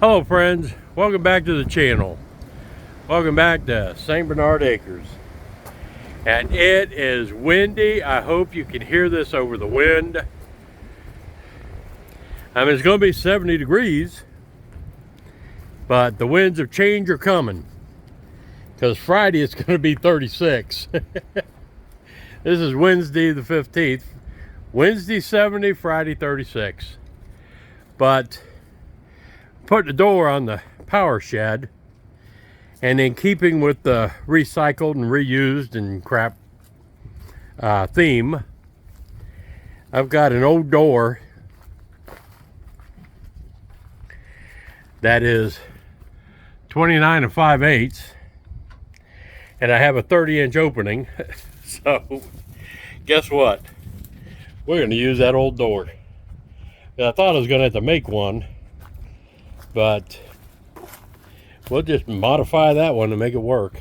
Hello friends, welcome back to the channel. Welcome back to St. Bernard Acres. And it is windy. I hope you can hear this over the wind. I mean, it's going to be 70 degrees, but the winds of change are coming. Because Friday it's going to be 36. This is Wednesday the 15th. Wednesday 70, Friday 36. But put the door on the power shed, and in keeping with the recycled and reused and crap theme, I've got an old door that is 29 and 5/8, and I have a 30-inch opening. So guess what? We're going to use that old door. I thought I was going to have to make one, but we'll just modify that one to make it work.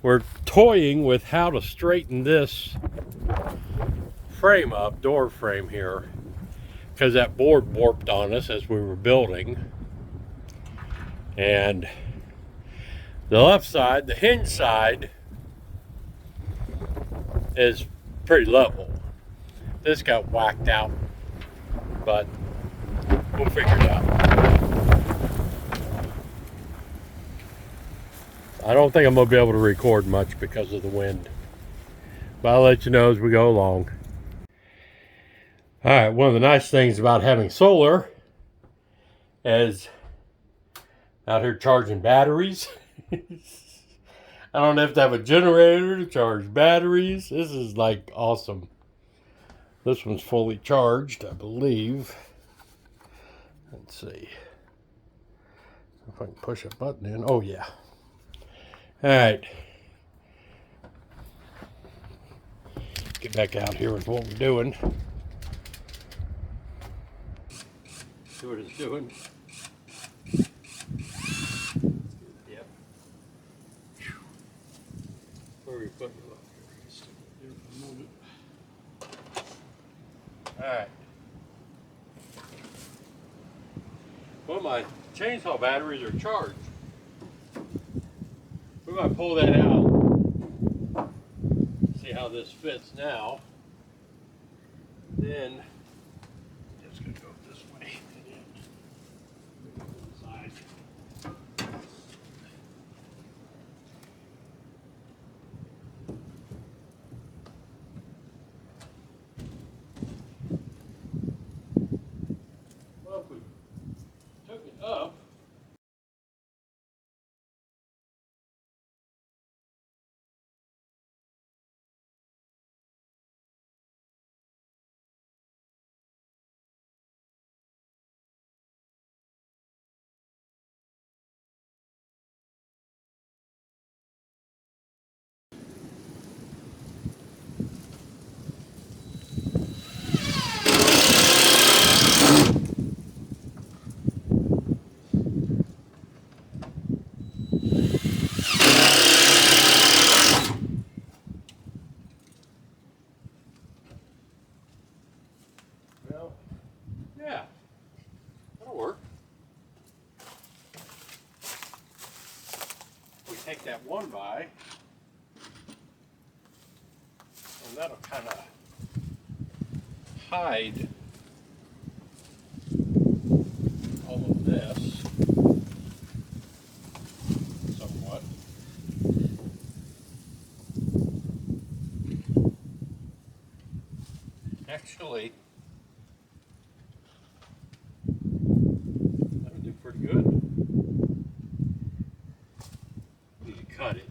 We're toying with how to straighten this frame up, door frame here, because that board warped on us as we were building. And the left side, the hinge side, is pretty level. This got whacked out, but we'll figure it out. I don't think I'm going to be able to record much because of the wind, but I'll let you know as we go along. All right, one of the nice things about having solar is out here charging batteries. I don't have to have a generator to charge batteries. This is like awesome. This one's fully charged, I believe. Let's see if I can push a button in. Oh yeah. All right. Get back out here with what we're doing. See what it's doing. Yep. Where are we putting it up here? Alright. Well, my chainsaw batteries are charged. We're going to pull that out. See how this fits now. Then, just going to go this way. Inside. Well, if we took it up, well, yeah, that'll work. We take that one by, and that'll kind of hide all of this somewhat. Actually, that'll do pretty good. Need to cut it.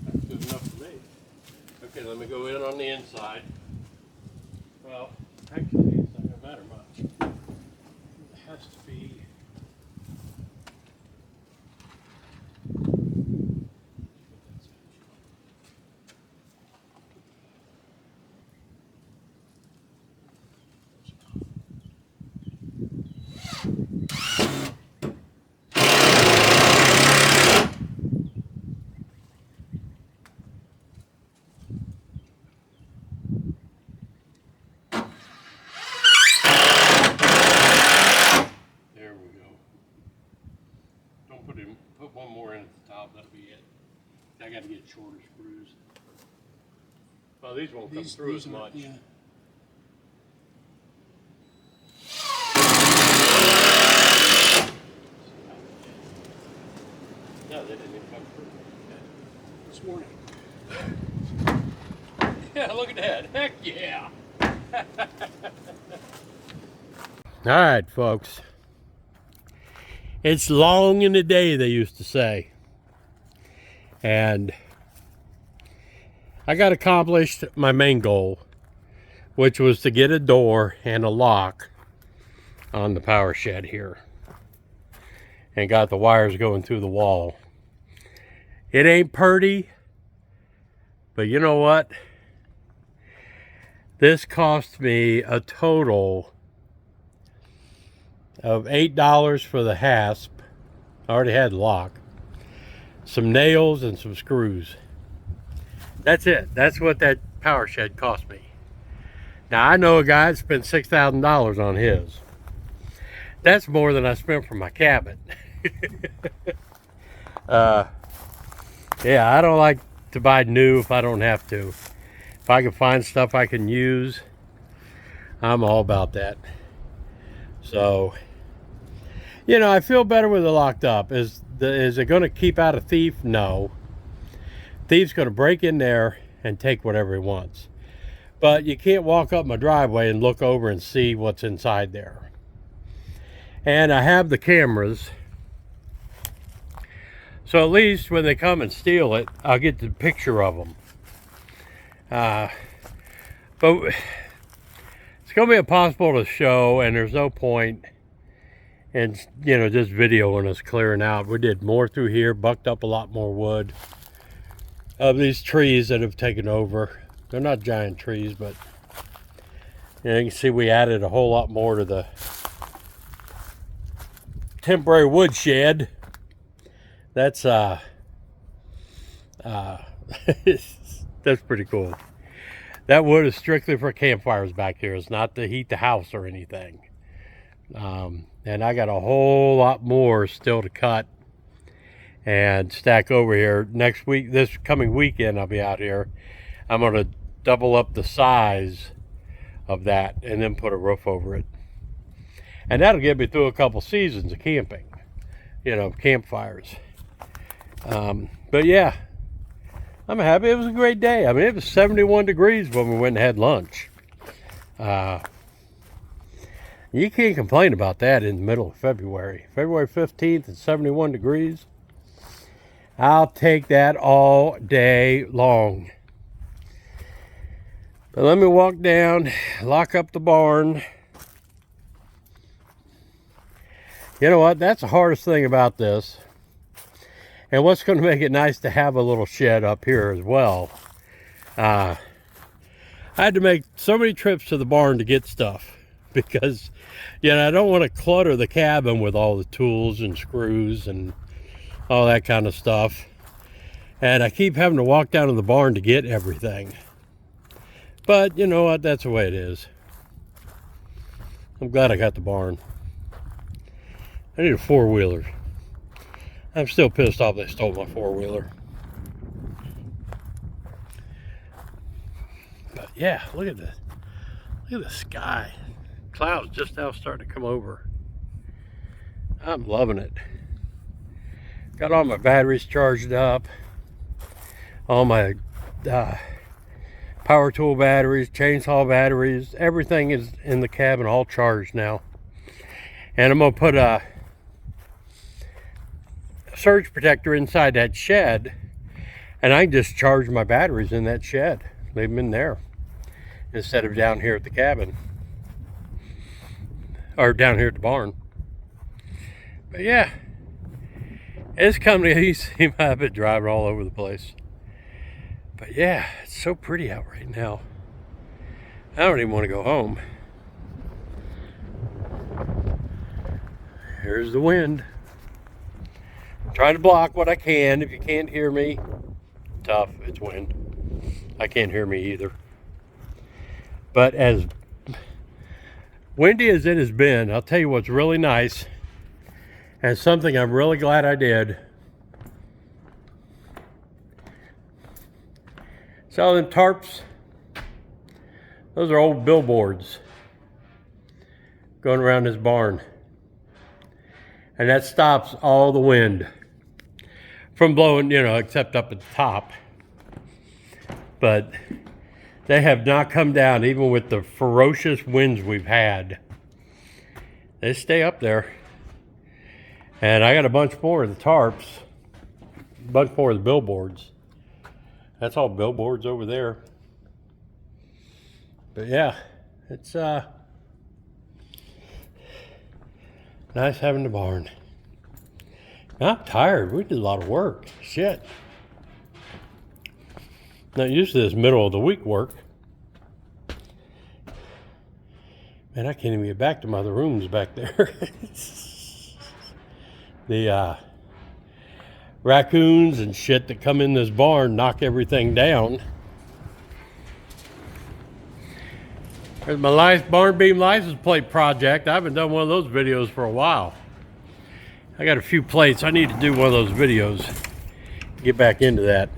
That's good enough for me. Okay, let me go in on the inside. Well, actually, it's not going to matter much. It has to be at the top, that'll be it. I got to get shorter screws. Well, these won't come through as much. Yeah. No, they didn't even come through. This morning. Yeah, look at that. Heck yeah. All right, folks. It's long in the day, they used to say. And I got accomplished my main goal, which was to get a door and a lock on the power shed here. And got the wires going through the wall. It ain't pretty, but you know what? This cost me a total of $8 for the hasp. I already had the lock. Some nails and some screws. That's it. That's what that power shed cost me. Now I know a guy that spent $6,000 on his. That's more than I spent for my cabin. Yeah, I don't like to buy new if I don't have to. If I can find stuff I can use, I'm all about that. So, you know, I feel better with it locked up. Is it going to keep out a thief? No. Thief's going to break in there and take whatever he wants. But you can't walk up my driveway and look over and see what's inside there. And I have the cameras. So at least when they come and steal it, I'll get the picture of them. But it's going to be impossible to show, and there's no point in, you know, just videoing us clearing out. We did more through here, bucked up a lot more wood of these trees that have taken over. They're not giant trees, but you know, you can see we added a whole lot more to the temporary wood shed. That's that's pretty cool. That wood is strictly for campfires back here. It's not to heat the house or anything. And I got a whole lot more still to cut and stack over here. Next week, this coming weekend, I'll be out here. I'm going to double up the size of that and then put a roof over it. And that'll get me through a couple seasons of camping, you know, campfires. But yeah, I'm happy. It was a great day. I mean, it was 71 degrees when we went and had lunch. You can't complain about that in the middle of February. February 15th and 71 degrees. I'll take that all day long. But let me walk down, lock up the barn. You know what? That's the hardest thing about this. And what's going to make it nice to have a little shed up here as well. I had to make so many trips to the barn to get stuff because, you know, I don't want to clutter the cabin with all the tools and screws and all that kind of stuff. And I keep having to walk down to the barn to get everything. But you know what? That's the way it is. I'm glad I got the barn. I need a four-wheeler. I'm still pissed off they stole my four-wheeler. But yeah, look at this. Look at the sky. Clouds just now starting to come over. I'm loving it. Got all my batteries charged up. All my power tool batteries, chainsaw batteries, everything is in the cabin all charged now. And I'm going to put a surge protector inside that shed, and I can just charge my batteries in that shed, leave them in there instead of down here at the cabin or down here at the barn. But yeah, it's coming easy. I've been driving all over the place, but yeah, it's so pretty out right now. I don't even want to go home. Here's the wind. Trying to block what I can. If you can't hear me, tough, it's wind. I can't hear me either. But as windy as it has been, I'll tell you what's really nice, and something I'm really glad I did, See all them tarps? Those are old billboards going around this barn. And that stops all the wind from blowing, except up at the top. But they have not come down, even with the ferocious winds we've had. They stay up there. And I got a bunch more of the tarps, a bunch more of the billboards. That's all billboards over there. But yeah, it's nice having the barn. I'm tired. We did a lot of work. Shit. Not used to this middle of the week work. Man, I can't even get back to my other rooms back there. The raccoons and shit that come in this barn knock everything down. There's my barn beam license plate project. I haven't done one of those videos for a while. I got a few plates. I need to do one of those videos. Get back into that.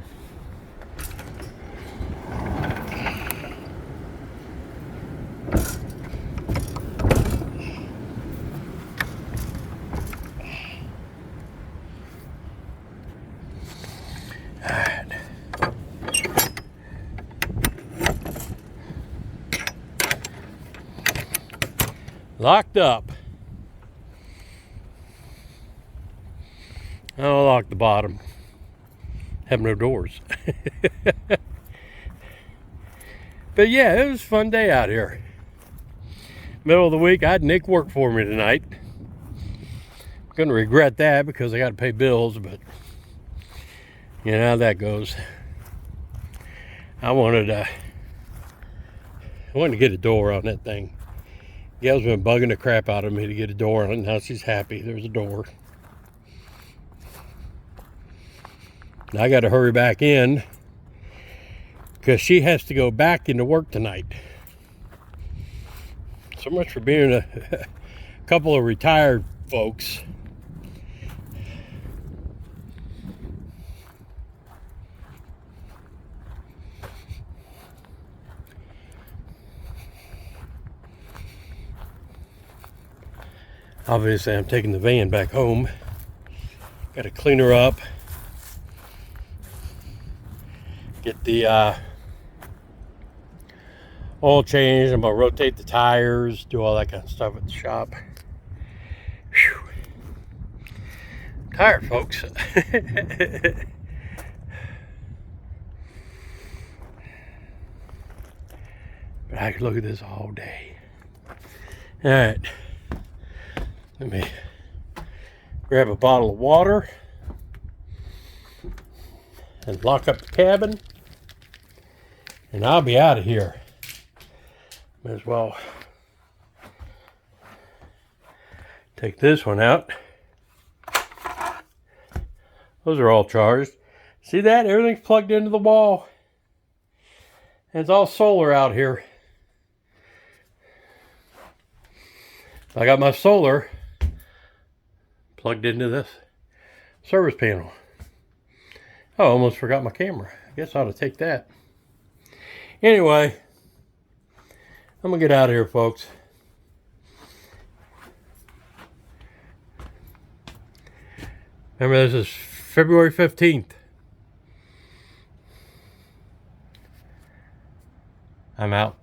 Locked up. I'll lock the bottom. Have no doors. But yeah, it was a fun day out here. Middle of the week, I had Nick work for me tonight. I'm gonna regret that because I gotta pay bills, but you know how that goes. I wanted to get a door on that thing. Gail's been bugging the crap out of me to get a door on it. Now she's happy there's a door. Now I got to hurry back in because she has to go back into work tonight. So much for being a couple of retired folks. Obviously, I'm taking the van back home. Got to clean her up. Get the oil changed. I'm going to rotate the tires, do all that kind of stuff at the shop. Whew. Tired, folks. But I could look at this all day. All right. Let me grab a bottle of water and lock up the cabin, and I'll be out of here. Might as well take this one out. Those are all charged. See that? Everything's plugged into the wall. And it's all solar out here. I got my solar plugged into this service panel. Oh, I almost forgot my camera. I guess I ought to take that. Anyway, I'm gonna get out of here, folks. Remember, this is February 15th. I'm out.